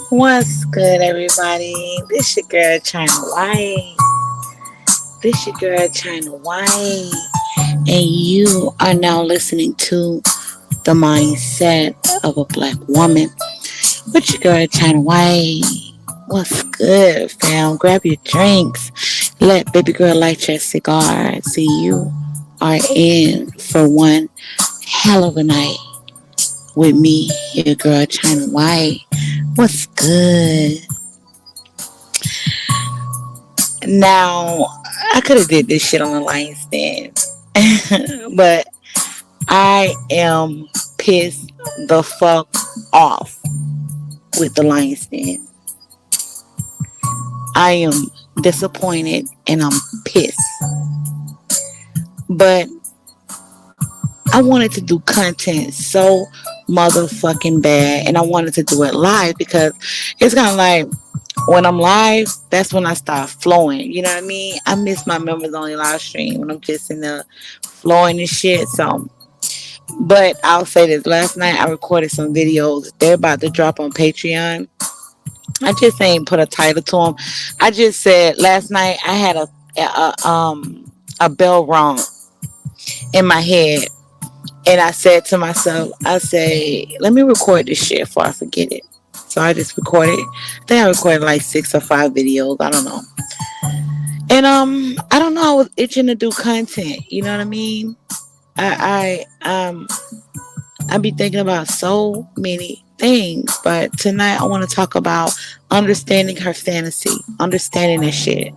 What's good, everybody? This your girl China White. This your girl China White, and you are now listening to the mindset of a black woman with your girl China White. What's good, fam? Grab your drinks. Let baby girl light your cigar. See, you are in for one hell of a night with me, your girl China White. What's good? Now, I could have did this shit on the line stand, but I am pissed the fuck off with the lion stand. I am disappointed and I'm pissed. But I wanted to do content so motherfucking bad, and I wanted to do it live because it's kind of like when I'm live, that's when I start flowing. You know what I mean? I miss my members only live stream when I'm just in the flowing and shit. So, but I'll say this: last night I recorded some videos. They're about to drop on Patreon. I just ain't put a title to them. I just said last night I had a bell rung in my head, and I said to myself, I say, let me record this shit before I forget it. So I just recorded. I think I recorded like 6 or 5 videos. I don't know. And I don't know. I was itching to do content. You know what I mean? I be thinking about so many things, but tonight I want to talk about understanding her fantasy, understanding that shit,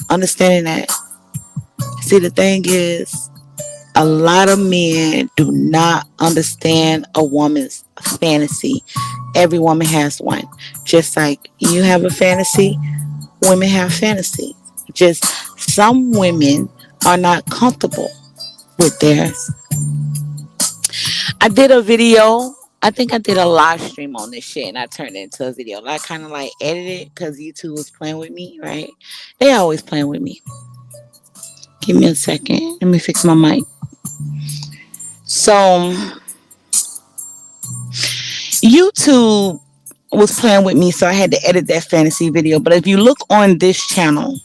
understanding that. See, the thing is, a lot of men do not understand a woman's fantasy. Every woman has one. Just like you have a fantasy, women have fantasy. Just some women are not comfortable with theirs. I did a video. I think I did a live stream on this shit and I turned it into a video. I kind of like edited it because YouTube was playing with me, right? They always playing with me. Give me a second. Let me fix my mic. So, YouTube was playing with me, so I had to edit that fantasy video. But if you look on this channel,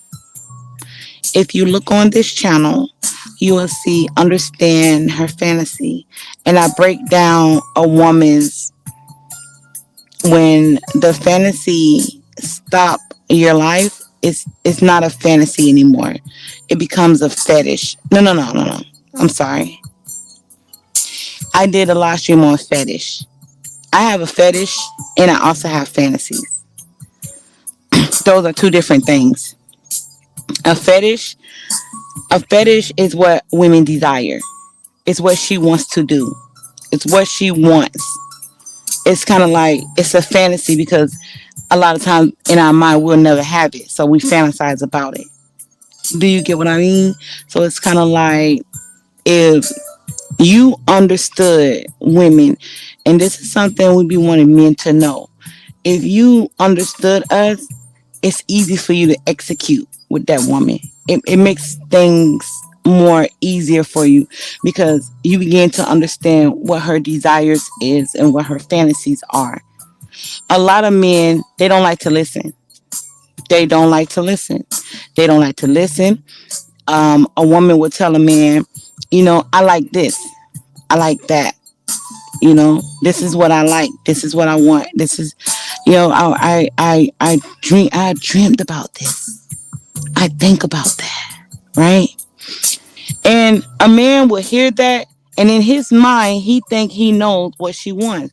you will see understand her fantasy, and I break down a woman's when the fantasy stop your life. It's not a fantasy anymore. It becomes a fetish. No. I'm sorry. I did a live stream on fetish. I have a fetish and I also have fantasies. Those are two different things. A fetish is what women desire. It's what she wants to do. It's what she wants. It's kind of like it's a fantasy because a lot of times in our mind we'll never have it, so we fantasize about it. Do you get what I mean? So it's kind of like if you understood women, and this is something we be wanting men to know. If you understood us, it's easy for you to execute with that woman. It makes things more easier for you because you begin to understand what her desires is and what her fantasies are. A lot of men, they don't like to listen. They don't like to listen. They don't like to listen. A woman would tell a man, I like this. I like that. This is what I like. This is what I want. This is, I dreamed about this. I think about that, right? And a man will hear that, and in his mind, he think he knows what she wants.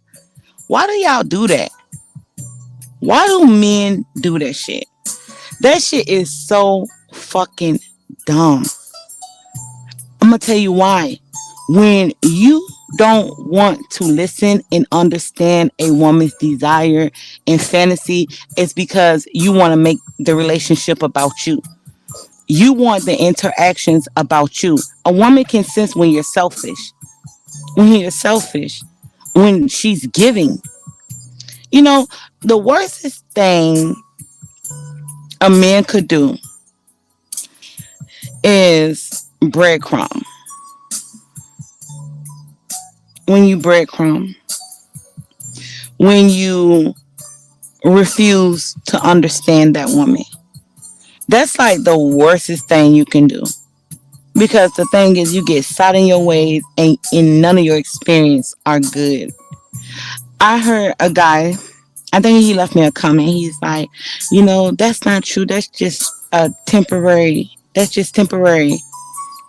Why do y'all do that? Why do men do that shit? That shit is so fucking dumb. I'm gonna tell you why. When you don't want to listen and understand a woman's desire and fantasy, it's because you want to make the relationship about you. You want the interactions about you. A woman can sense when you're selfish. When she's giving. The worstest thing a man could do is breadcrumb. When you breadcrumb, when you refuse to understand that woman. That's like the worstest thing you can do. Because the thing is, you get set in your ways, and none of your experience are good. I heard a guy, I think he left me a comment. He's like, that's not true. That's just a temporary. That's just temporary,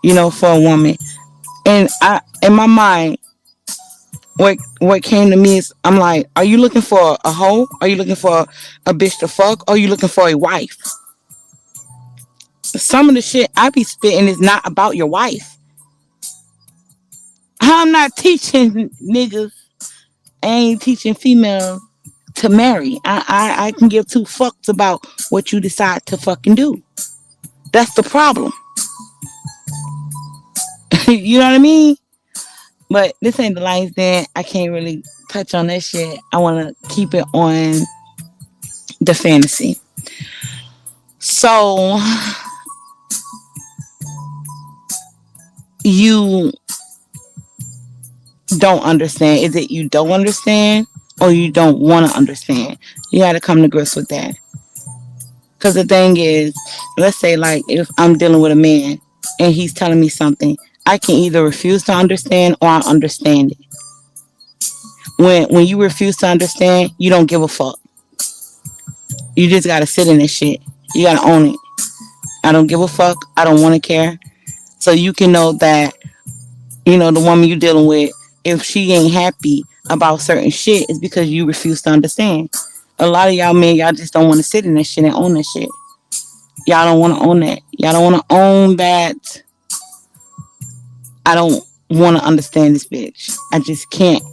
for a woman. And in my mind, what came to me is, I'm like, are you looking for a hoe? Are you looking for a bitch to fuck? Or are you looking for a wife? Some of the shit I be spitting is not about your wife. I'm not teaching niggas. I ain't teaching females to marry. I can give two fucks about what you decide to fucking do. That's the problem. You know what I mean? But this ain't the Lions Den. I can't really touch on that shit. I want to keep it on the fantasy. So you don't understand. Is it you don't understand or you don't want to understand? You got to come to grips with that. Because the thing is, let's say, like, if I'm dealing with a man and he's telling me something, I can either refuse to understand or I understand it. When you refuse to understand, you don't give a fuck. You just gotta sit in this shit. You gotta own it. I don't give a fuck. I don't want to care. So you can know that, the woman you dealing with, if she ain't happy about certain shit, it's because you refuse to understand. A lot of y'all men, y'all just don't want to sit in that shit and own that shit. Y'all don't want to own that. Y'all don't want to own that. I don't want to understand this bitch. I just can't.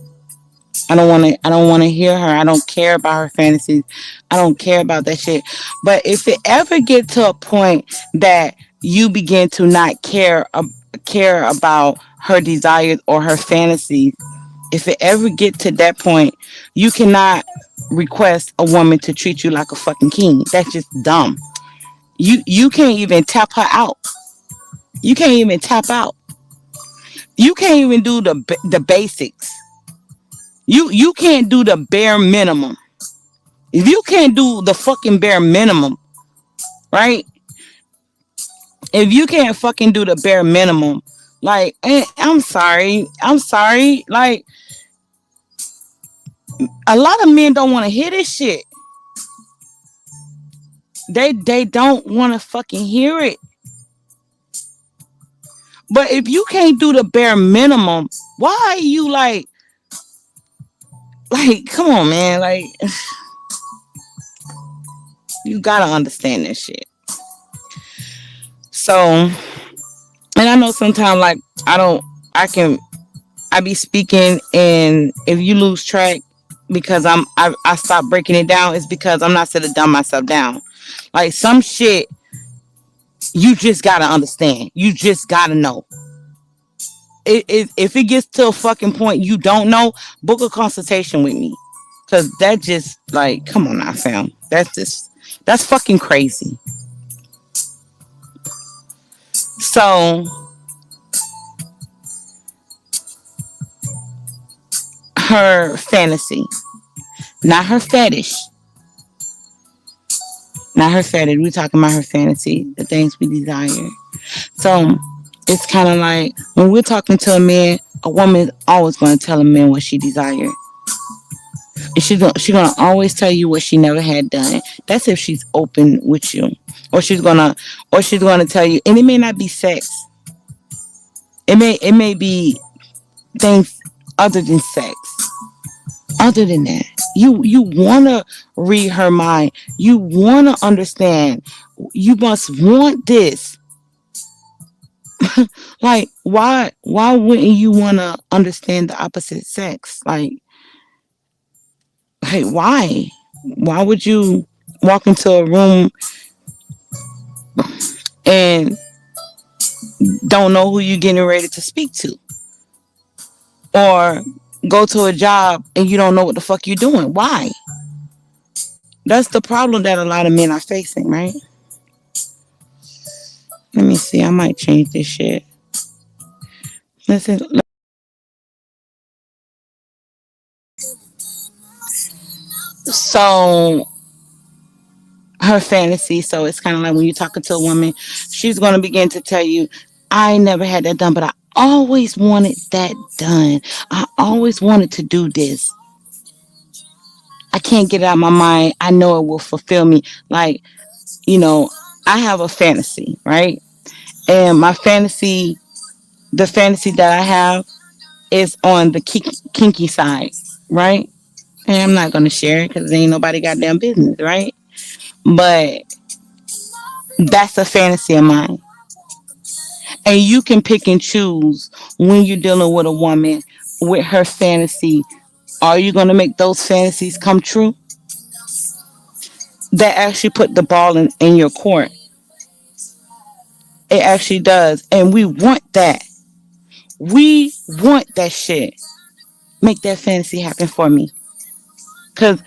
I don't want to. I don't want to hear her. I don't care about her fantasies. I don't care about that shit. But if it ever get to a point that you begin to not care about her desires or her fantasies, if it ever get to that point, you cannot request a woman to treat you like a fucking king. That's just dumb. You can't even tap her out. You can't even tap out. You can't even do the basics. You can't do the bare minimum. If you can't do the fucking bare minimum, right? If you can't fucking do the bare minimum, like, I'm sorry. I'm sorry. Like, a lot of men don't want to hear this shit. They don't want to fucking hear it. But if you can't do the bare minimum, why are you like, come on, man. Like, you gotta understand this shit. So, and I know sometimes, like, I can, I be speaking, and if you lose track because I stop breaking it down, it's because I'm not sitting to dumb myself down. Like, some shit, you just gotta understand. You just gotta know. If it gets to a fucking point you don't know, book a consultation with me. Cause that just, like, come on now, fam. That's fucking crazy. So her fantasy, not her fetish, not her fetish. We talking about her fantasy, the things we desire. So it's kind of like when we're talking to a man, a woman is always going to tell a man what she desires. And she gonna always tell you what she never had done. That's if she's open with you, or she's gonna tell you, and it may not be sex. It may be things other than sex. Other than that, you wanna read her mind. You wanna understand. You must want this. Like, why wouldn't you wanna understand the opposite sex? Like, hey, why? Why would you walk into a room and don't know who you're getting ready to speak to? Or go to a job and you don't know what the fuck you're doing? Why? That's the problem that a lot of men are facing, right? Let me see. I might change this shit. Listen. So her fantasy. So it's kind of like when you're talking to a woman, she's going to begin to tell you, I never had that done, but I always wanted that done. I always wanted to do this. I can't get it out of my mind. I know it will fulfill me. Like, you know, I have a fantasy, right? And my fantasy, the fantasy that I have is on the kinky side, right? And I'm not going to share it because ain't nobody goddamn business, right? But that's a fantasy of mine. And you can pick and choose when you're dealing with a woman with her fantasy. Are you going to make those fantasies come true? That actually put the ball in your court. It actually does. And we want that. We want that shit. Make that fantasy happen for me. Cause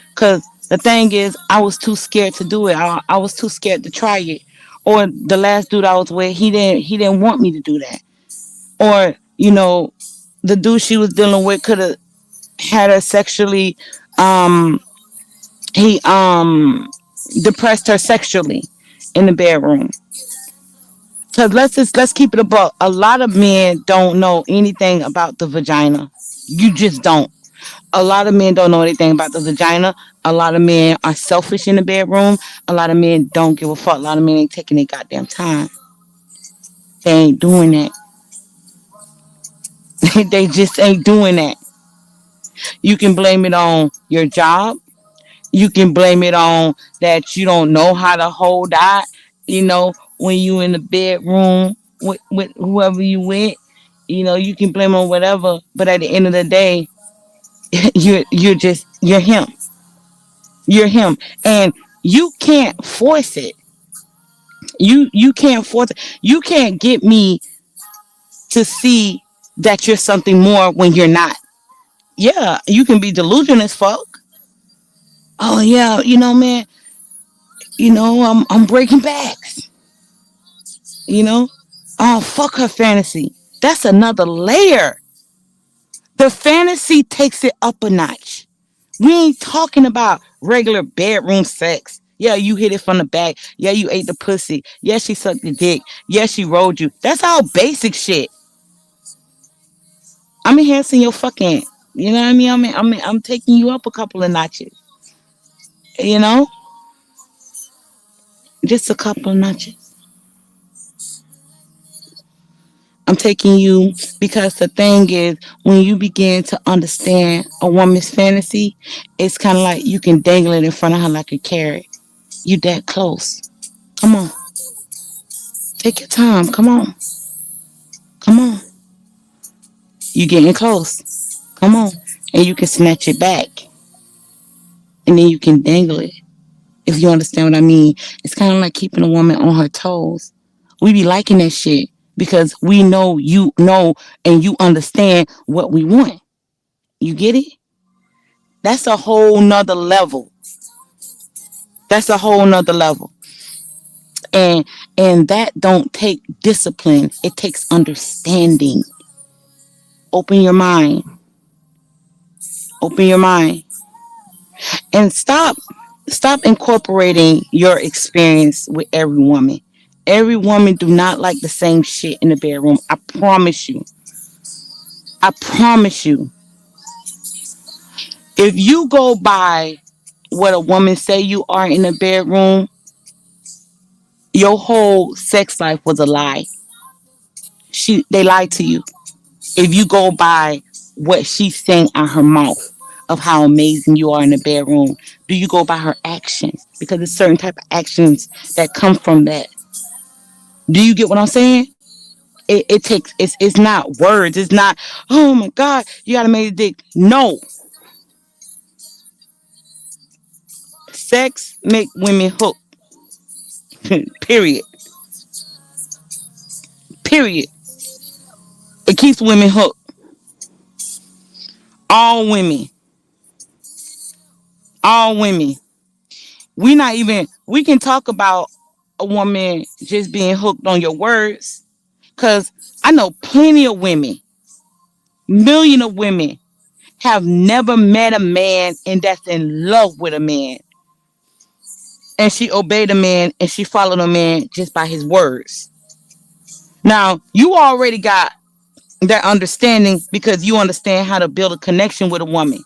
the thing is, I was too scared to do it. I was too scared to try it. Or the last dude I was with, he didn't want me to do that. Or the dude she was dealing with could have had her sexually. He depressed her sexually in the bedroom. Cause let's keep it above. A lot of men don't know anything about the vagina. You just don't. A lot of men don't know anything about the vagina. A lot of men are selfish in the bedroom. A lot of men don't give a fuck. A lot of men ain't taking their goddamn time. They ain't doing that. They just ain't doing that. You can blame it on your job. You can blame it on that you don't know how to hold that. When you in the bedroom with whoever you with. You can blame on whatever. But at the end of the day, you're him. You're him, and you can't force it. You can't force it. You can't get me to see that you're something more when you're not. Yeah, you can be delusional as fuck. Oh yeah, man. I'm breaking backs. You know. Oh fuck her fantasy. That's another layer. The fantasy takes it up a notch. We ain't talking about regular bedroom sex. Yeah, you hit it from the back. Yeah, you ate the pussy. Yeah, she sucked the dick. Yeah, she rolled you. That's all basic shit. I'm enhancing your fucking. You know what I mean? I'm taking you up a couple of notches. You know, just a couple of notches. I'm taking you because the thing is, when you begin to understand a woman's fantasy, it's kind of like you can dangle it in front of her like a carrot. You that close. Come on, take your time. Come on, come on. You getting close. Come on. And you can snatch it back. And then you can dangle it. If you understand what I mean. It's kind of like keeping a woman on her toes. We be liking that shit because we know you know and you understand what we want. You get it? That's a whole nother level. That's a whole nother level. And that don't take discipline. It takes understanding. Open your mind. Open your mind. And stop incorporating your experience with every woman. Every woman do not like the same shit in the bedroom. I promise you. I promise you. If you go by what a woman say you are in the bedroom, your whole sex life was a lie. They lied to you. If you go by what she's saying out her mouth of how amazing you are in the bedroom, do you go by her actions? Because there's certain type of actions that come from that. Do you get what I'm saying? It takes it's not words. It's not, oh my God, you gotta make a dick. No. Sex make women hook. Period. Period. It keeps women hooked. All women. All women. We can talk about a woman just being hooked on your words. Cause I know plenty of women, million of women have never met a man and that's in love with a man. and she obeyed the man and she followed the man just by his words. Now, you already got that understanding because you understand how to build a connection with a woman.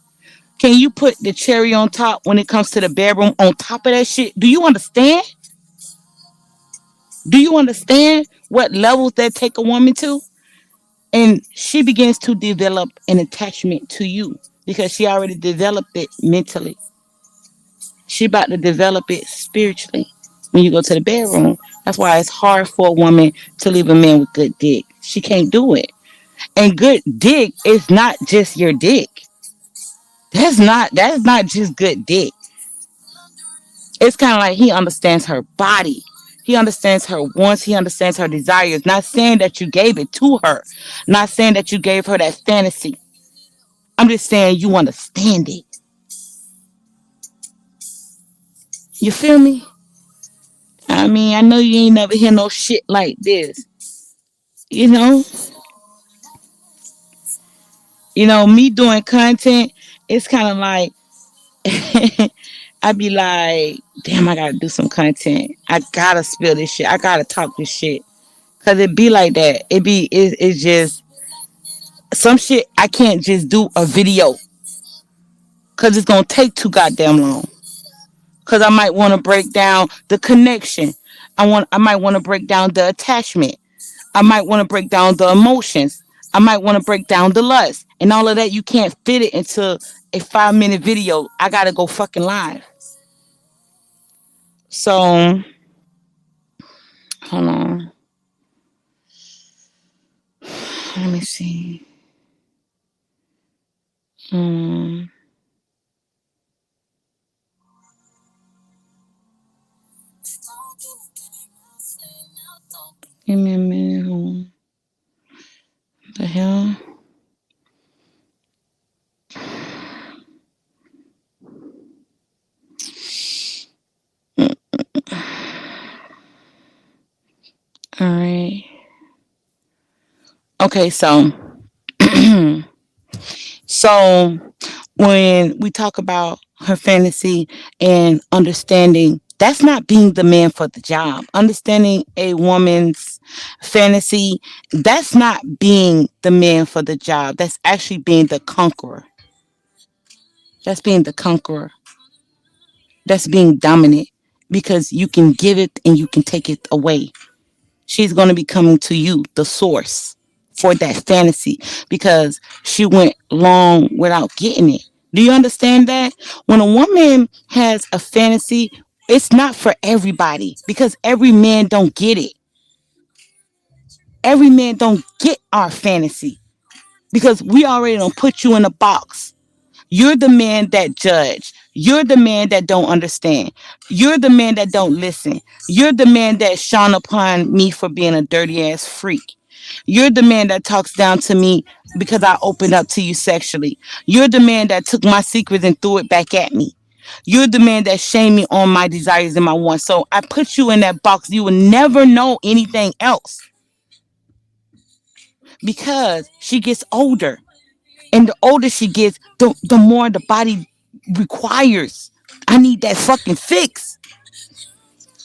Can you put the cherry on top when it comes to the bedroom on top of that shit? Do you understand? Do you understand what levels that take a woman to? And she begins to develop an attachment to you because she already developed it mentally. She about to develop it spiritually when you go to the bedroom. That's why it's hard for a woman to leave a man with good dick. She can't do it. And good dick is not just your dick. That's not just good dick. It's kind of like he understands her body. He understands her wants. He understands her desires. Not saying that you gave it to her. Not saying that you gave her that fantasy. I'm just saying you understand it. You feel me? I mean, I know you ain't never hear no shit like this. You know, me doing content. It's kind of like I be like, damn, I gotta do some content. I gotta spill this shit. I gotta talk this shit. Cause it be like that. It's just some shit I can't just do a video. Cause it's gonna take too goddamn long. Cause I might want to break down the connection. I might want to break down the attachment. I might want to break down the emotions. I might want to break down the lust. And all of that you can't fit it into a 5 minute video. I gotta go fucking live. So hold on. Let me see. Hmm. Give me a minute. Hold on. The hell? All right. Okay, so when we talk about her fantasy and understanding, that's not being the man for the job. Understanding a woman's fantasy, that's not being the man for the job. That's actually being the conqueror. That's being the conqueror. That's being dominant because you can give it and you can take it away. She's going to be coming to you, the source for that fantasy, because she went long without getting it. Do you understand that? When a woman has a fantasy, it's not for everybody because every man don't get it. Every man don't get our fantasy because we already don't put you in a box. You're the man that judge. You're the man that don't understand. You're the man that don't listen. You're the man that shone upon me for being a dirty ass freak. You're the man that talks down to me because I opened up to you sexually. You're the man that took my secrets and threw it back at me. You're the man that shamed me on my desires and my wants. So I put you in that box. You will never know anything else because she gets older. And the older she gets, the more the body requires. I need that fucking fix.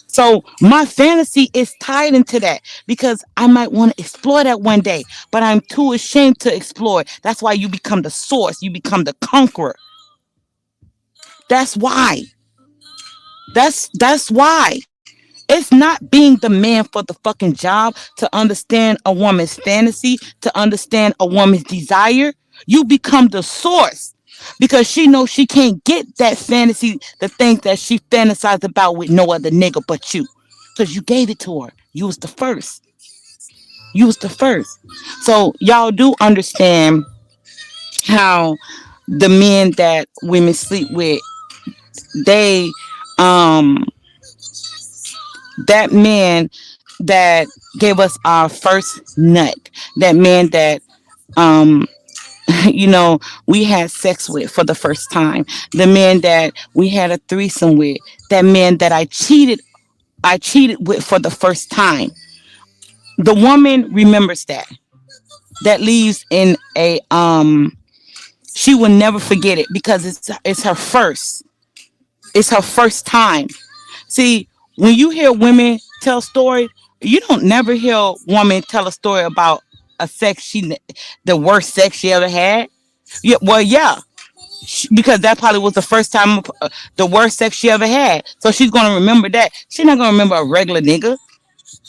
So my fantasy is tied into that because I might want to explore that one day, but I'm too ashamed to explore it. That's why you become the source. You become the conqueror. That's why. That's why. It's not being the man for the fucking job to understand a woman's fantasy, to understand a woman's desire. You become the source because she knows she can't get that fantasy, the things that she fantasized about with no other nigga but you. Because you gave it to her. You was the first. You was the first. So y'all do understand how the men that women sleep with, they um that man that gave us our first nut, that man that um we had sex with for the first time, the man that we had a threesome with, that man that I cheated with for the first time. The woman remembers that. That leaves in a she will never forget it because it's her first. It's her first time. See, when you hear women tell stories, you don't never hear a woman tell a story about a sex the worst sex she ever had. Yeah, well, yeah, because that probably was the first time, the worst sex she ever had. So she's gonna remember that. She's not gonna remember a regular nigga.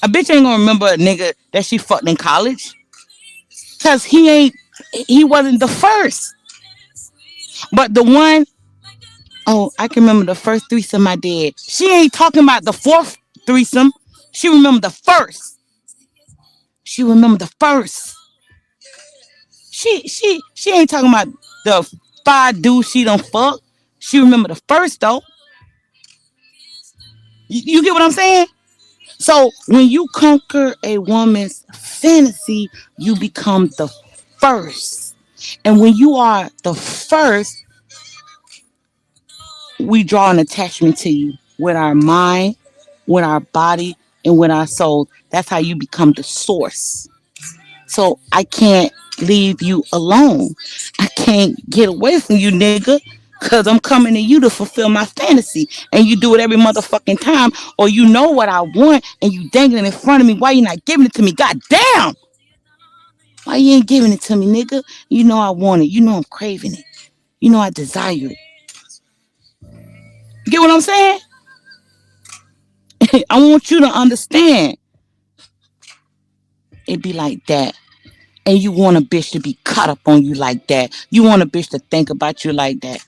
A bitch ain't gonna remember a nigga that she fucked in college, cause he wasn't the first. But the one, oh, I can remember the first threesome I did. She ain't talking about the fourth threesome. She remember the first. She remember the first. She ain't talking about the five dudes she done fuck. She remember the first though. You get what I'm saying? So when you conquer a woman's fantasy, you become the first. And when you are the first, we draw an attachment to you with our mind, with our body, and with our soul. That's how you become the source. So I can't leave you alone. I can't get away from you, nigga. Cause I'm coming to you to fulfill my fantasy. And you do it every motherfucking time. Or you know what I want and you dangling in front of me. Why you not giving it to me? God damn! Why you ain't giving it to me, nigga? You know I want it. You know I'm craving it. You know I desire it. Get what I'm saying? I want you to understand. It be like that. And you want a bitch to be caught up on you like that. You want a bitch to think about you like that.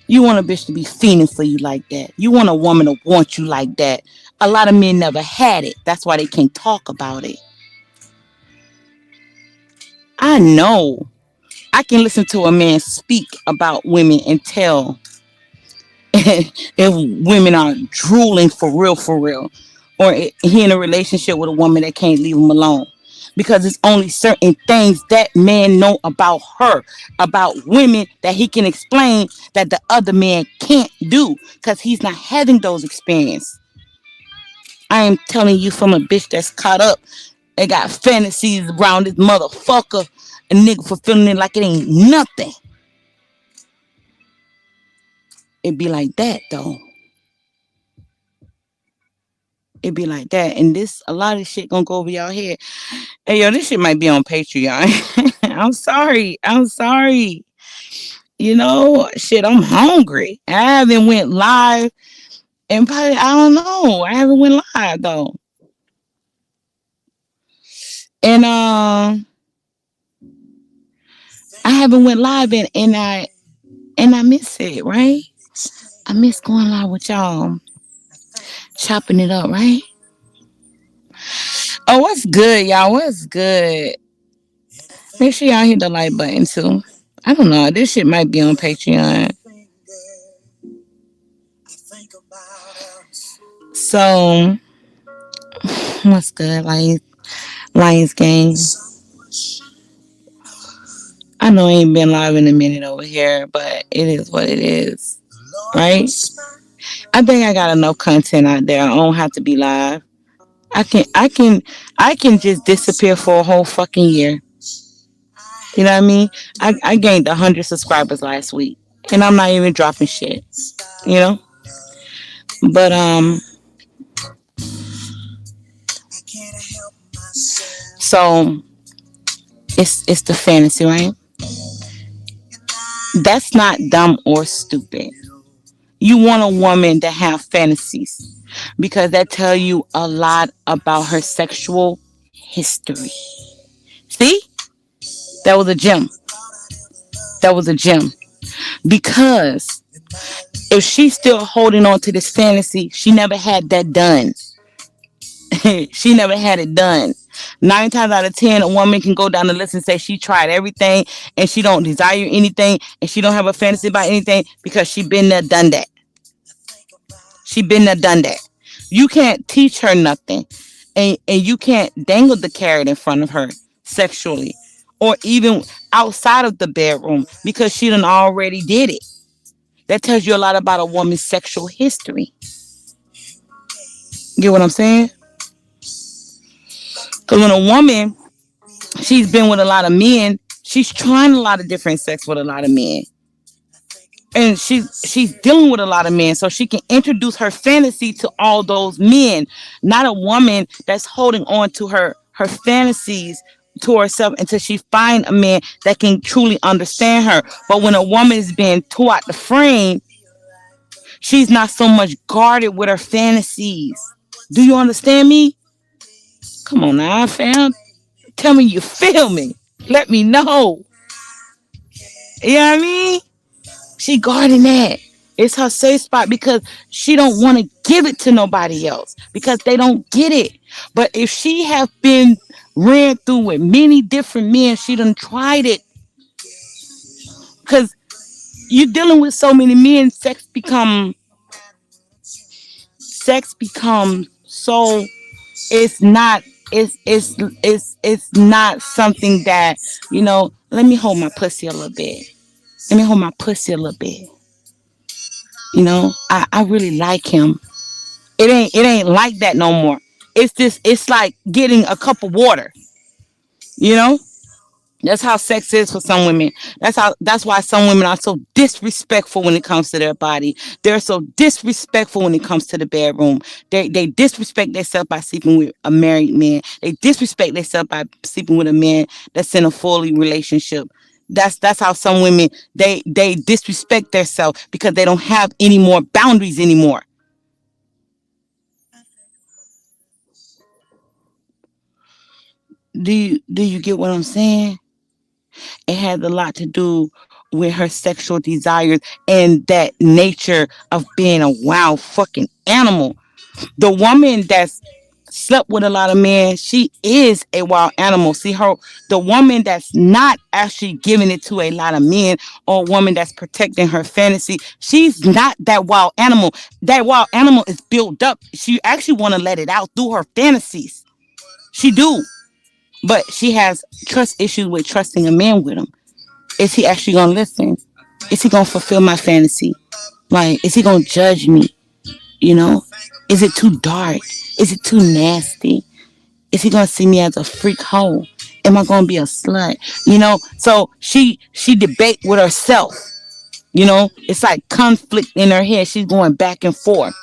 You want a bitch to be fiending for you like that. You want a woman to want you like that. A lot of men never had it. That's why they can't talk about it. I know. I can listen to a man speak about women and tell if women are drooling for real, or he in a relationship with a woman that can't leave him alone. Because it's only certain things that man know about her, about women that he can explain that the other man can't do because he's not having those experiences. I am telling you from a bitch that's caught up and got fantasies around this motherfucker and nigga fulfilling it like it ain't nothing. It be like that though. It be like that. And this a lot of shit gonna go over y'all head. Hey yo, this shit might be on Patreon. I'm sorry. I'm sorry. You know, shit, I'm hungry. I haven't went live and probably I don't know. I haven't went live though. And I haven't went live and I miss it, right? I miss going live with y'all, chopping it up, right? Oh, what's good, y'all? What's good? Make sure y'all hit the like button too. I don't know. This shit might be on Patreon. So what's good, Lions game? I know I ain't been live in a minute over here, but it is what it is, right? I think I got enough content out there. I don't have to be live. I can I can I can just disappear for a whole fucking year. You know what I mean? I gained 100 subscribers last week, and I'm not even dropping shit. You know, but so it's the fantasy, right? That's not dumb or stupid. You want a woman to have fantasies because that tell you a lot about her sexual history. See, that was a gem. That was a gem because if she's still holding on to this fantasy, she never had that done. She never had it done. 9 times out of 10, a woman can go down the list and say she tried everything and she don't desire anything and she don't have a fantasy about anything because she been there, done that. She been there, done that. You can't teach her nothing, and you can't dangle the carrot in front of her sexually, or even outside of the bedroom because she done already did it. That tells you a lot about a woman's sexual history. Get what I'm saying? Because when a woman, she's been with a lot of men, she's trying a lot of different sex with a lot of men. and she's dealing with a lot of men, so she can introduce her fantasy to all those men. Not a woman that's holding on to her fantasies to herself until she find a man that can truly understand her. But when a woman is being tore out the frame, she's not so much guarded with her fantasies. Do you understand me? Come on now, fam. Tell me you feel me. Let me know. You know what I mean? She guarding that. It's her safe spot because she don't want to give it to nobody else because they don't get it. But if she have been ran through with many different men, she done tried it. Because you're dealing with so many men, sex becomes so, it's not, it's not something that, let me hold my pussy a little bit. Let me hold my pussy a little bit. I really like him. It ain't like that no more. It's like getting a cup of water, you know? That's how sex is for some women. That's why some women are so disrespectful when it comes to their body. They're so disrespectful when it comes to the bedroom. They disrespect themselves by sleeping with a married man. They disrespect themselves by sleeping with a man that's in a fully relationship. That's how some women they disrespect themselves because they don't have any more boundaries anymore. Do you get what I'm saying? It had a lot to do with her sexual desires and that nature of being a wild fucking animal. The woman that's slept with a lot of men, she is a wild animal. See her, the woman that's not actually giving it to a lot of men, or a woman that's protecting her fantasy, she's not that wild animal. That wild animal is built up. She actually want to let it out through her fantasies. She do, but she has trust issues with trusting a man with him. Is he actually gonna listen? Is he gonna fulfill my fantasy? Like, is he gonna judge me? You know? Is it too dark? Is it too nasty? Is he gonna see me as a freak hoe? Am I gonna be a slut? So she debate with herself. It's like conflict in her head. She's going back and forth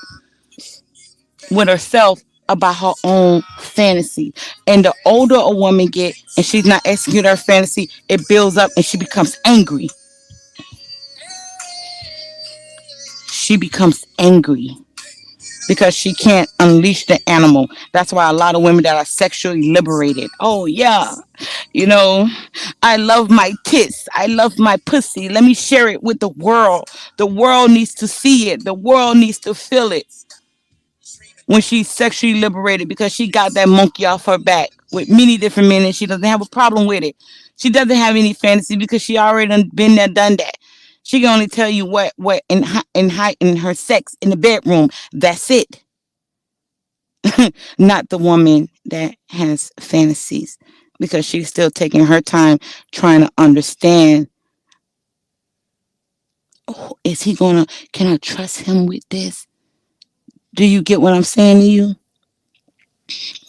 with herself about her own fantasy. And the older a woman get and she's not executing her fantasy, it builds up and she becomes angry. She becomes angry because she can't unleash the animal. That's why a lot of women that are sexually liberated. Oh yeah, you know, I love my tits. I love my pussy. Let me share it with the world. The world needs to see it. The world needs to feel it when she's sexually liberated because she got that monkey off her back with many different men and she doesn't have a problem with it. She doesn't have any fantasy because she already done been there, done that. She can only tell you what in her sex in the bedroom. That's it. Not the woman that has fantasies because she's still taking her time trying to understand. Oh, is he gonna? Can I trust him with this? Do you get what I'm saying to you?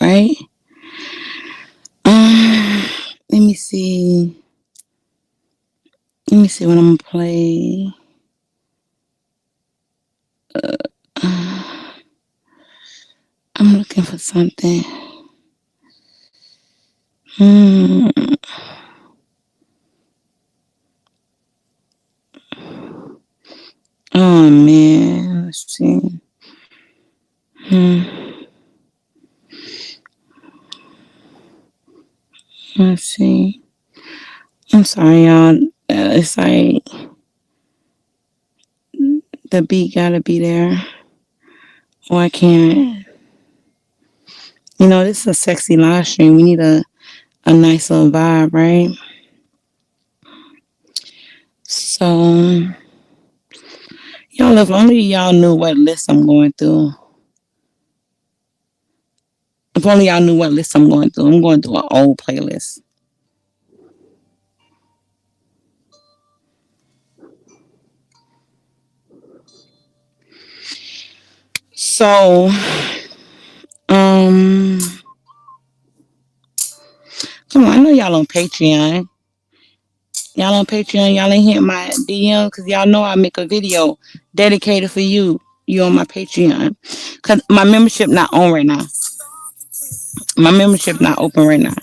Right? Let me see. Let me see what I'm gonna play. I'm looking for something. Hmm. Oh man, let's see. Hmm. Let's see. I'm sorry, y'all. It's like the beat gotta be there, or I can't. This is a sexy live stream. We need a nice little vibe, right? So, y'all, if only y'all knew what list I'm going through. If only y'all knew what list I'm going through. I'm going through an old playlist. So, um, come on, I know y'all on Patreon. Y'all on Patreon, y'all ain't hit my DM because y'all know I make a video dedicated for you. You on my Patreon. Cause my membership not on right now. My membership not open right now.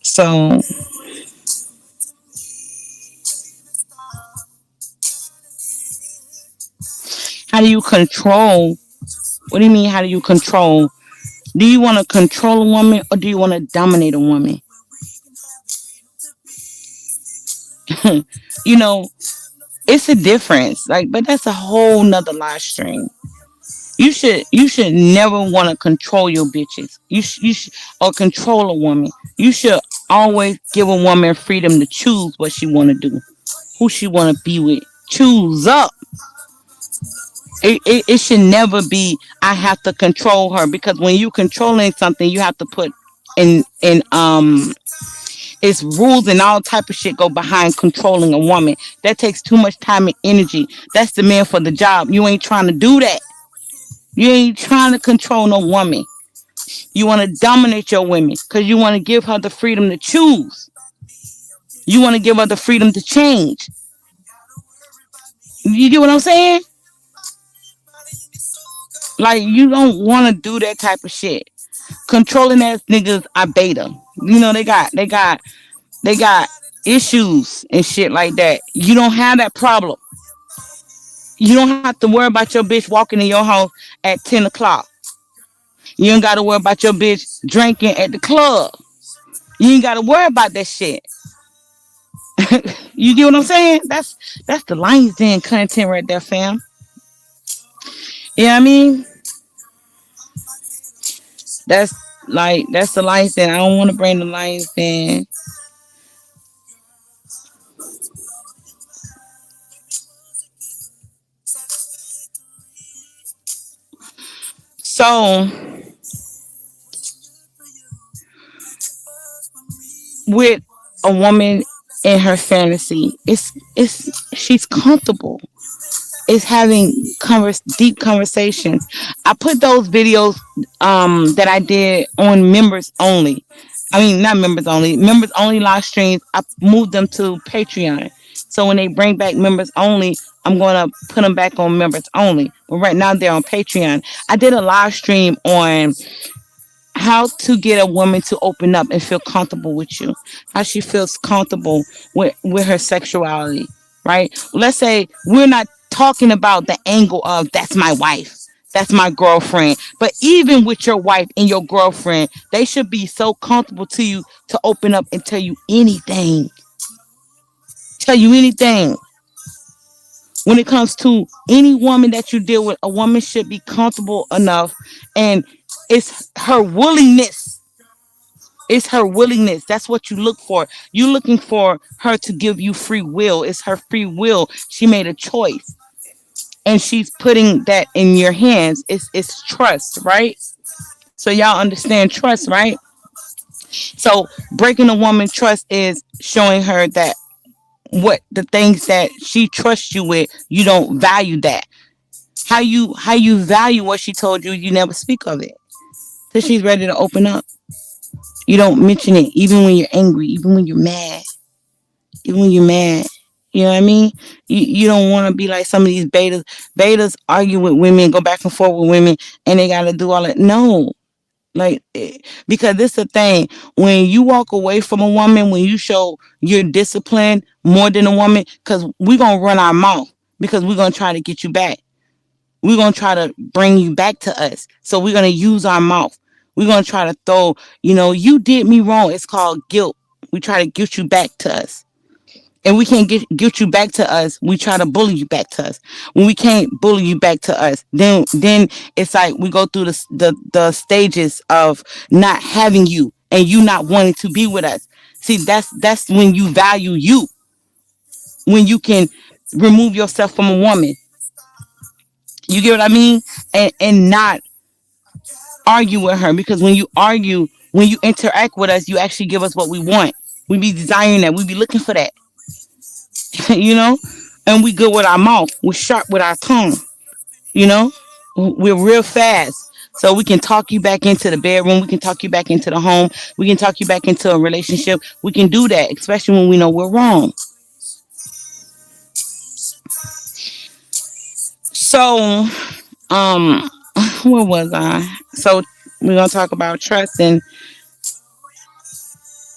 So how do you control? What do you mean? How do you control? Do you want to control a woman or do you want to dominate a woman? You know, it's a difference. Like, but that's a whole nother live stream. You should never want to control your bitches. Or control a woman. You should always give a woman freedom to choose what she want to do, who she want to be with. Choose up. It should never be I have to control her because when you controlling something, you have to put in it's rules and all type of shit go behind controlling a woman. That takes too much time and energy. That's the man for the job. You ain't trying to do that. You ain't trying to control no woman. You want to dominate your women because you want to give her the freedom to choose. You want to give her the freedom to change. You get what I'm saying? Like you don't want to do that type of shit. Controlling ass niggas are beta. You know they got issues and shit like that. You don't have that problem. You don't have to worry about your bitch walking in your house at 10 o'clock. You ain't got to worry about your bitch drinking at the club. You ain't got to worry about that shit. You get what I'm saying? That's the Lions Den content right there, fam. You know what I mean? That's that's the Lions Den. I don't want to bring the Lions Den. So with a woman in her fantasy, it's she's comfortable. Is having deep conversations. I put those videos that I did on members only. I mean, not members only live streams. I moved them to Patreon. So when they bring back members only, I'm going to put them back on members only. But right now they're on Patreon. I did a live stream on how to get a woman to open up and feel comfortable with you, how she feels comfortable with her sexuality, right? Let's say we're not talking about the angle of that's my wife, that's my girlfriend, but even with your wife and your girlfriend, they should be so comfortable to you to open up and tell you anything. When it comes to any woman that you deal with, a woman should be comfortable enough, and it's her willingness. It's her willingness. That's what you look for. You're looking for her to give you free will. It's her free will. She made a choice, and she's putting that in your hands. It's trust, right? So y'all understand trust, right? So breaking a woman's trust is showing her that what the things that she trusts you with, you don't value that. How you value what she told you, you never speak of it. So she's ready to open up. You don't mention it even when you're angry, even when you're mad, even when you're mad. You know what I mean? You don't want to be like some of these betas. Betas argue with women, go back and forth with women, and they got to do all that. No, because this is the thing. When you walk away from a woman, when you show you're disciplined more than a woman, because we're going to run our mouth because we're going to try to get you back. We're going to try to bring you back to us. So we're going to use our mouth. We're going to try to throw, you did me wrong. It's called guilt. We try to get you back to us. And we can't get you back to us. We try to bully you back to us. When we can't bully you back to us, then it's like we go through the stages of not having you and you not wanting to be with us. See, that's when you value you. When you can remove yourself from a woman. You get what I mean? And not argue with her, because when you argue, when you interact with us, you actually give us what we want. We be desiring that. We be looking for that. you know, and we good with our mouth. We're sharp with our tongue. You know, we're real fast. So we can talk you back into the bedroom. We can talk you back into the home. We can talk you back into a relationship. We can do that, especially when we know we're wrong. So, um, where was I? So we're gonna talk about trust and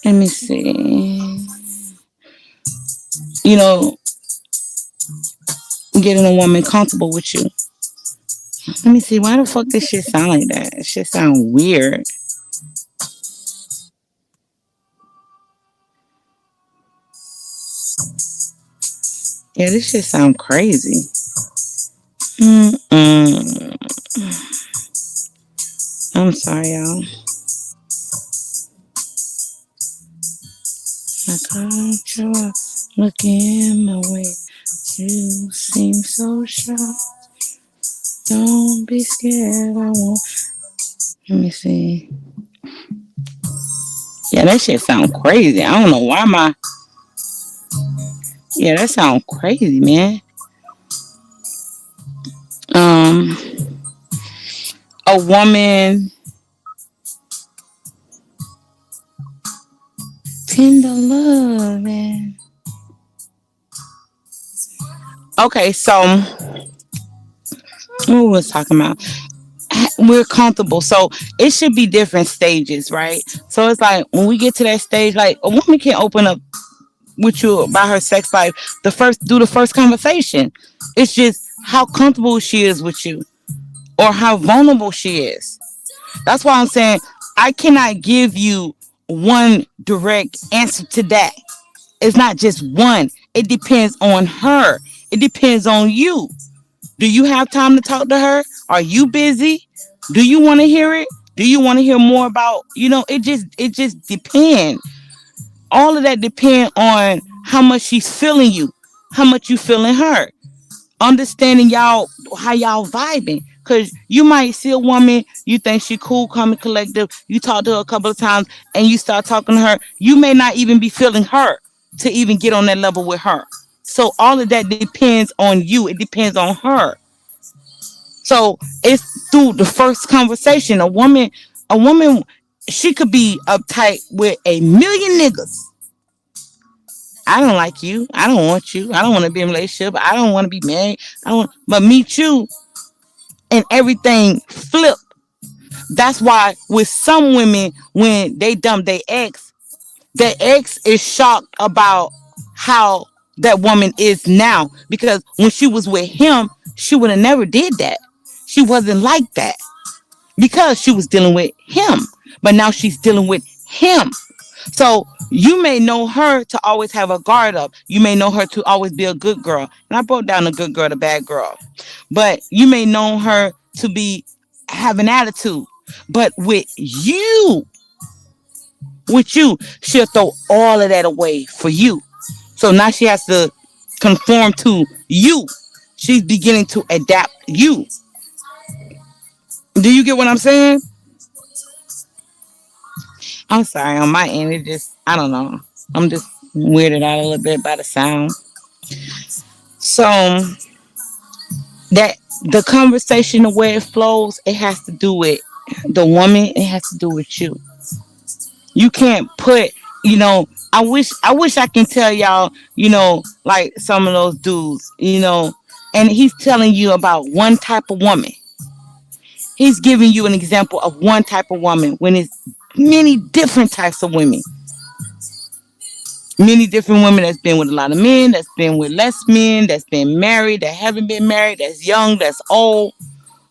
let me see. You know, getting a woman comfortable with you. Let me see. Why the fuck this shit sound like that? It shit sound weird. Yeah, this shit sound crazy. Mm-mm. I'm sorry, y'all. I caught you up looking my way. You seem so shy. Don't be scared. I won't. Let me see. Yeah, that shit sound crazy. I don't know why my. Yeah, that sound crazy, man. Um, a woman tender love, man. Okay, so what we was talking about? We're comfortable, so it should be different stages, right? So it's like when we get to that stage, like a woman can open up with you about her sex life the first conversation. It's just how comfortable she is with you or how vulnerable she is. That's why I'm saying I cannot give you one direct answer to that. It's not just one. It depends on her. It depends on you. Do you have time to talk to her? Are you busy? Do you want to hear it? Do you want to hear more about, it just depends. All of that depend on how much she's feeling you, how much you feeling her, understanding y'all how y'all vibing. Cause you might see a woman, you think she cool, calm, and collective. You talk to her a couple of times, and you start talking to her. You may not even be feeling her to even get on that level with her. So all of that depends on you. It depends on her. So it's through the first conversation. A woman, she could be uptight with a million niggas. I don't like you. I don't want you. I don't want to be in a relationship. I don't want to be married. I don't. But meet you and everything flip. That's why with some women, when they dump their ex is shocked about how that woman is now. Because when she was with him, she would have never did that. She wasn't like that because she was dealing with him. But now she's dealing with him. So you may know her to always have a guard up. You may know her to always be a good girl. And I broke down the good girl, the bad girl. But you may know her to be have an attitude. But with you, she'll throw all of that away for you. So now she has to conform to you. She's beginning to adapt you. Do you get what I'm saying? I'm sorry, on my end, it just, I don't know. I'm just weirded out a little bit by the sound. So that the conversation, the way it flows, it has to do with the woman. It has to do with you. You can't put, I wish I can tell y'all, like some of those dudes, and he's telling you about one type of woman. He's giving you an example of one type of woman when it's many different types of women. Many different women that's been with a lot of men, that's been with less men, that's been married, that haven't been married, that's young, that's old,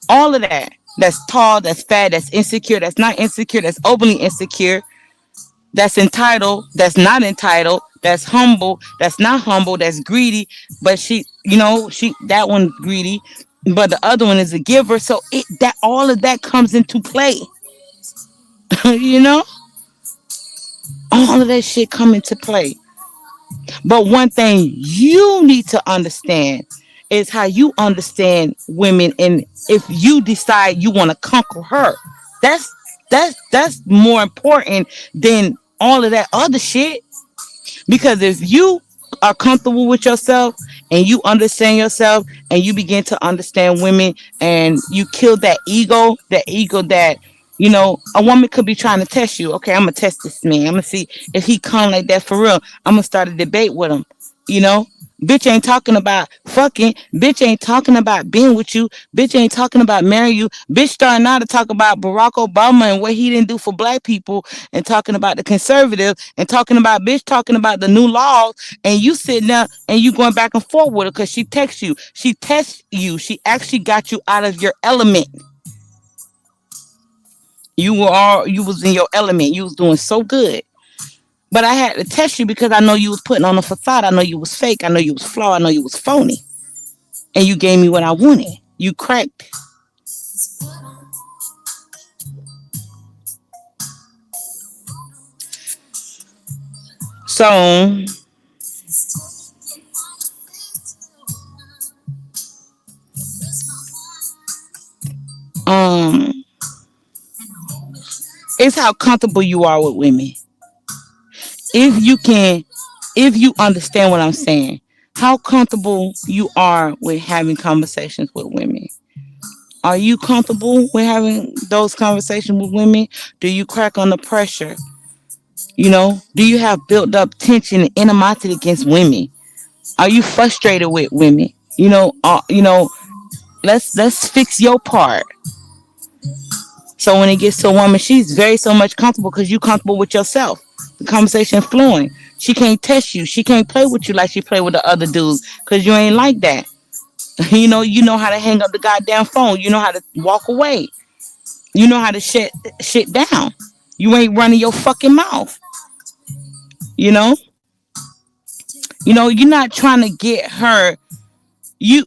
all of that. That's tall, that's fat, that's insecure, that's not insecure, that's openly insecure, that's entitled, that's not entitled, that's humble, that's not humble, that's greedy, but she that one's greedy, but the other one is a giver. So it that all of that comes into play. you know, all of that shit come into play. But one thing you need to understand is how you understand women, and if you decide you want to conquer her, that's that's more important than all of that other shit. Because if you are comfortable with yourself and you understand yourself and you begin to understand women and you kill that ego that a woman could be trying to test you. Okay, I'm gonna test this man. I'm gonna see if he come like that for real. I'm gonna start a debate with him. You know, bitch ain't talking about fucking. Bitch ain't talking about being with you. Bitch ain't talking about marrying you. Bitch starting now to talk about Barack Obama and what he didn't do for black people and talking about the conservatives and talking about the new laws and you sitting there and you going back and forth with her because she texts you. She tests you. She actually got you out of your element. You was in your element. You was doing so good. But I had to test you because I know you was putting on a facade. I know you was fake. I know you was flawed. I know you was phony. And you gave me what I wanted. You cracked. So um it's how comfortable you are with women. If you can if you understand what I'm saying, how comfortable you are with having conversations with women. Are you comfortable with having those conversations with women? Do you crack under pressure? Do you have built up tension and animosity against women? Are you frustrated with women? Let's fix your part. So when it gets to a woman, she's very so much comfortable because you comfortable with yourself. The conversation flowing. She can't test you. She can't play with you like she play with the other dudes because you ain't like that. You know how to hang up the goddamn phone. You know how to walk away. You know how to shit down. You ain't running your fucking mouth. You know. You're not trying to get her. You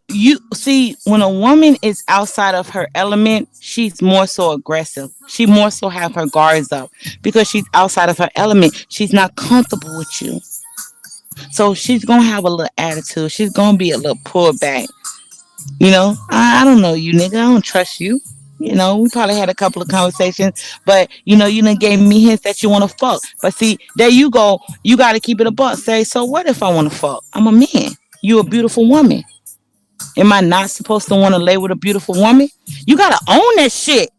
see when a woman is outside of her element, she's more so aggressive. She more so have her guards up because she's outside of her element. She's not comfortable with you, so she's gonna have a little attitude. She's gonna be a little pulled back. I don't know you, nigga. I don't trust you. We probably had a couple of conversations, but you done gave me hints that you want to fuck. But see, there you go. You got to keep it a buck. Say, so what if I want to fuck? I'm a man. You a beautiful woman. Am I not supposed to want to lay with a beautiful woman? You gotta own that shit.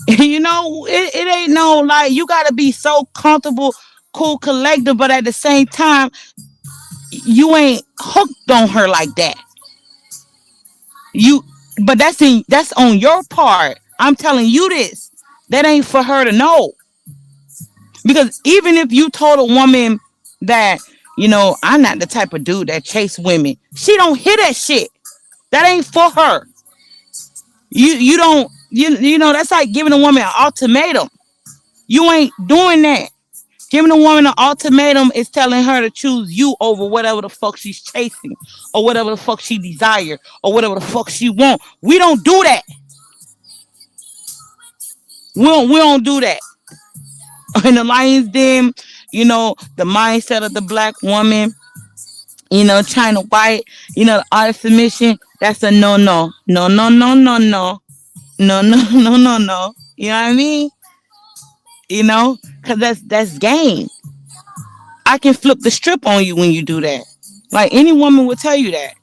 It ain't no like you gotta be so comfortable, cool, collective, but at the same time, you ain't hooked on her like that. You, but that's on your part. I'm telling you this. That ain't for her to know. Because even if you told a woman that, I'm not the type of dude that chase women, she don't hear that shit. That ain't for her. You don't that's like giving a woman an ultimatum. You ain't doing that. Giving a woman an ultimatum is telling her to choose you over whatever the fuck she's chasing or whatever the fuck she desire or whatever the fuck she want. We don't do that. We don't do that. In the Lions Den, the mindset of the black woman, China White, the art of submission, that's a no no. No no no no no. No no no no no. You know what I mean? Cause that's game. I can flip the strip on you when you do that. Like any woman will tell you that.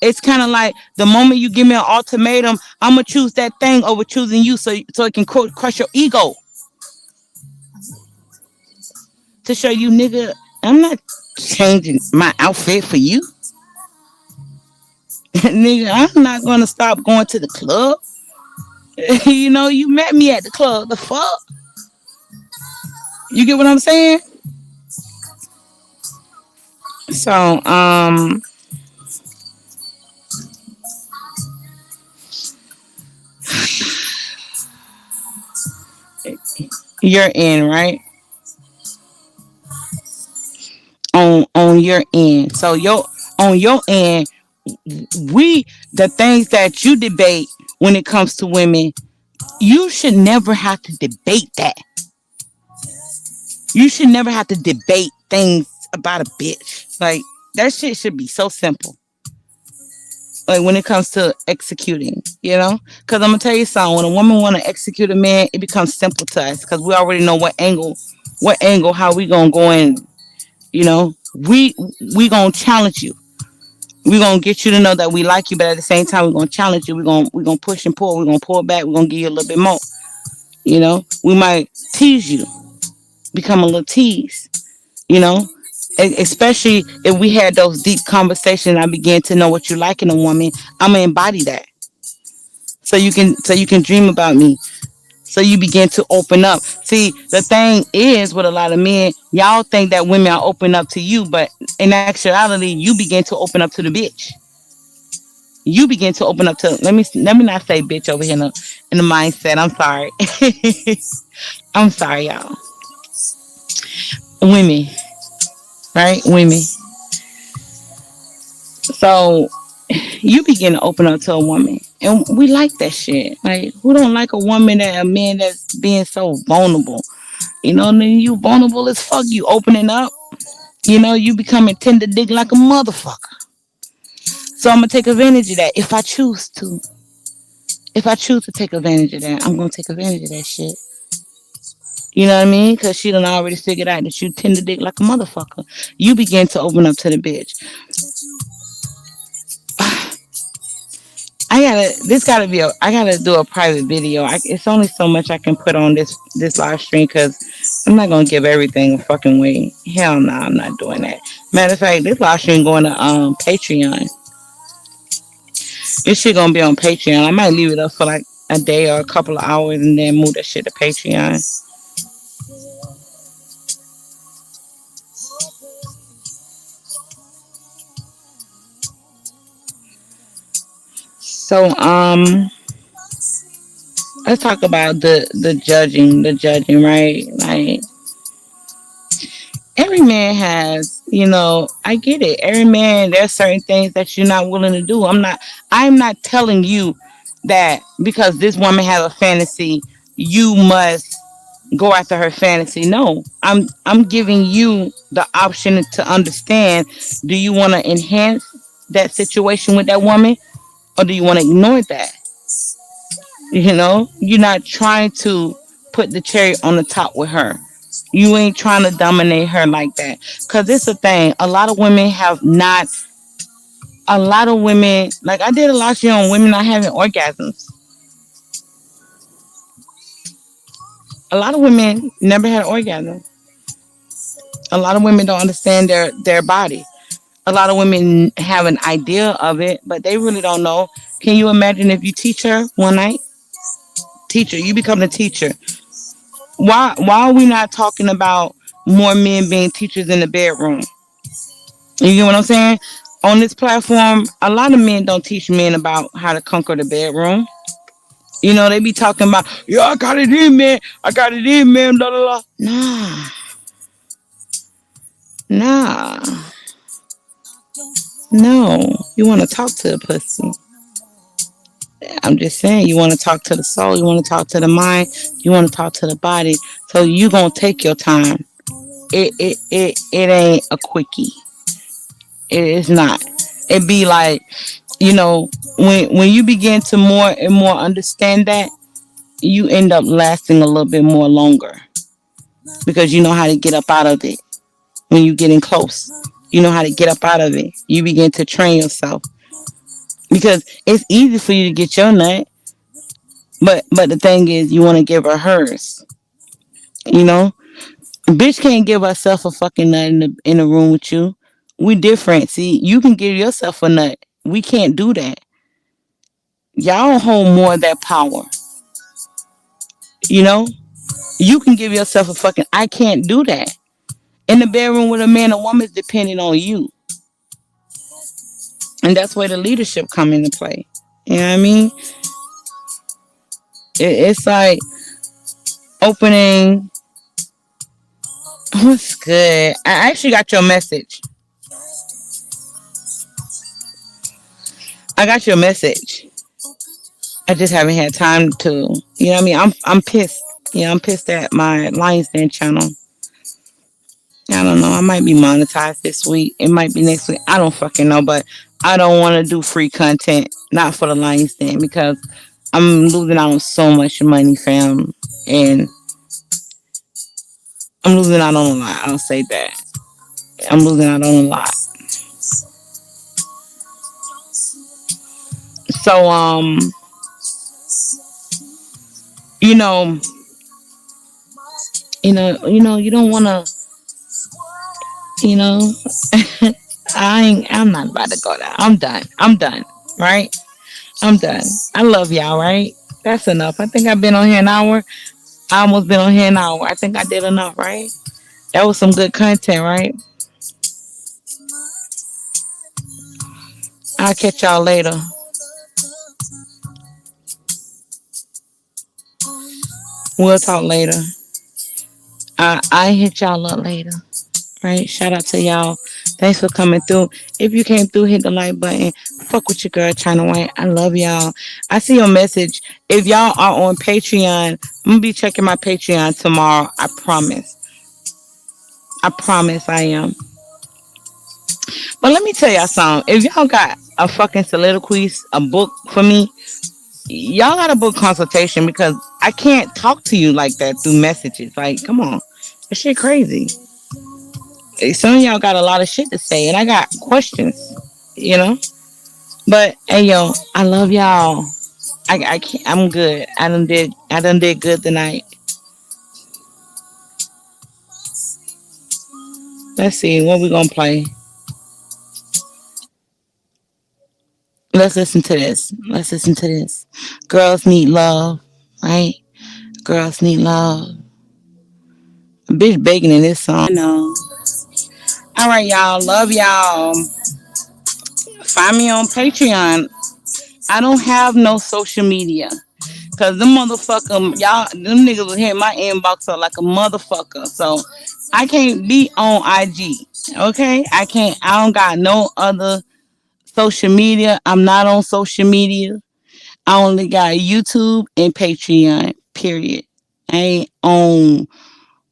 It's kind of like the moment you give me an ultimatum, I'm gonna choose that thing over choosing you, so it can crush your ego to show you, nigga, I'm not changing my outfit for you, nigga. I'm not gonna stop going to the club. You met me at the club. The fuck, you get what I'm saying? So, you're in right on your end. So on your end, we the things that you debate when it comes to women, you should never have to debate that. You should never have to debate things about a bitch. Like that shit should be so simple. Like when it comes to executing, because I'm gonna tell you something. When a woman want to execute a man, it becomes simple to us because we already know what angle, how we gonna go in You know, we gonna challenge you. We gonna get you to know that we like you, but at the same time, we're gonna challenge you. We gonna push and pull. We're gonna pull back. We're gonna give you a little bit more. You know, we might tease you, become a little tease. You know, especially if we had those deep conversations. I began to know what you like in a woman. I'm gonna embody that, so you can dream about me. So you begin to open up. See, the thing is with a lot of men, y'all think that women are open up to you, but in actuality, you begin to open up to the bitch. You begin to open up to. Let me not say bitch over here in the mindset. I'm sorry. I'm sorry, y'all. Women, right? Women. So you begin to open up to a woman, and we like that shit. Like, who don't like a woman that a man that's being so vulnerable? You know, and then you vulnerable as fuck. You opening up. You know, you becoming tender dick like a motherfucker. So I'm gonna take advantage of that if I choose to. If I choose to take advantage of that, I'm gonna take advantage of that shit. You know what I mean? Because she done already figured out that you tender dick like a motherfucker. You begin to open up to the bitch. I gotta. This gotta be a. I gotta do a private video. It's only so much I can put on this live stream because I'm not gonna give everything a fucking way. Hell no, I'm not doing that. Matter of fact, this live stream going to Patreon. This shit gonna be on Patreon. I might leave it up for like a day or a couple of hours and then move that shit to Patreon. So let's talk about the judging, right? Like every man has, you know, I get it. Every man, there's certain things that you're not willing to do. I'm not telling you that because this woman has a fantasy, you must go after her fantasy. No, I'm giving you the option to understand. Do you want to enhance that situation with that woman, or do you want to ignore that? You know, you're not trying to put the cherry on the top with her. You ain't trying to dominate her like that. Cause it's a thing. A lot of women have not. A lot of women, like I did a lot shit on women not having orgasms. A lot of women never had an orgasm. A lot of women don't understand their body. A lot of women have an idea of it, but they really don't know. Can you imagine if you teach her one night? Teacher, you become the teacher. Why are we not talking about more men being teachers in the bedroom? You get what I'm saying? On this platform, a lot of men don't teach men about how to conquer the bedroom. You know, they be talking about, yeah, I got it in, man. I got it in, man. Blah, blah, blah. Nah, nah, no. You want to talk to the pussy. I'm just saying, you want to talk to the soul, you want to talk to the mind, you want to talk to the body. So you gonna take your time. It ain't a quickie. It is not. It be like, you know, when you begin to more and more understand that, you end up lasting a little bit more longer because you know how to get up out of it. When you getting close, you know how to get up out of it. You begin to train yourself because it's easy for you to get your nut. But the thing is, you want to give her hers. You know, bitch can't give herself a fucking nut in the room with you. We different. See, you can give yourself a nut. We can't do that. Y'all hold more of that power. You know, you can give yourself a fucking. I can't do that. In the bedroom with a man or woman is depending on you, and that's where the leadership come into play. You know what I mean? It's like opening. What's good? I actually got your message. I got your message. I just haven't had time to. You know what I mean? I'm pissed. Yeah, I'm pissed at my Lions Den channel. I don't know. I might be monetized this week. It might be next week. I don't fucking know. But I don't want to do free content. Not for the Lions Den because I'm losing out on so much money, fam. And I'm losing out on a lot. I'll say that. I'm losing out on a lot. So you know, you don't want to, you know. I'm not about to go there. I'm done. I'm done. Right? I'm done. I love y'all. Right? That's enough. I think I've been on here an hour. I almost been on here an hour. I think I did enough. Right? That was some good content. Right? I'll catch y'all later. We'll talk later. I hit y'all up later. Right? Shout out to y'all. Thanks for coming through. If you came through, hit the like button. Fuck with your girl, China White. I love y'all. I see your message. If y'all are on Patreon, I'm gonna be checking my Patreon tomorrow. I promise. I promise I am. But let me tell y'all something. If y'all got a fucking soliloquies, a book for me, y'all got to book consultation because I can't talk to you like that through messages. Like, come on. That shit crazy. Some of y'all got a lot of shit to say, and I got questions, you know. But hey, yo, I love y'all. I can't. I'm good. I done did good tonight. Let's see what we gonna play. Let's listen to this. Let's listen to this. Girls need love, right? Girls need love. A bitch begging in this song. I know. All right, y'all. Love y'all. Find me on Patreon. I don't have no social media. Cause them motherfucker, y'all, them niggas will hit my inbox up like a motherfucker. So I can't be on IG. Okay, I can't. I don't got no other social media. I'm not on social media. I only got YouTube and Patreon. Period. I ain't on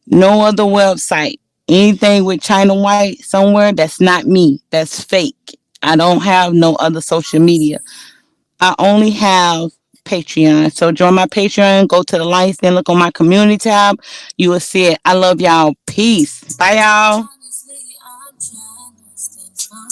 no other website. Anything with China White somewhere, that's not me. That's fake. I don't have no other social media. I only have Patreon. So join my Patreon, go to the links, then look on my community tab. You will see it. I love y'all. Peace. Bye, y'all.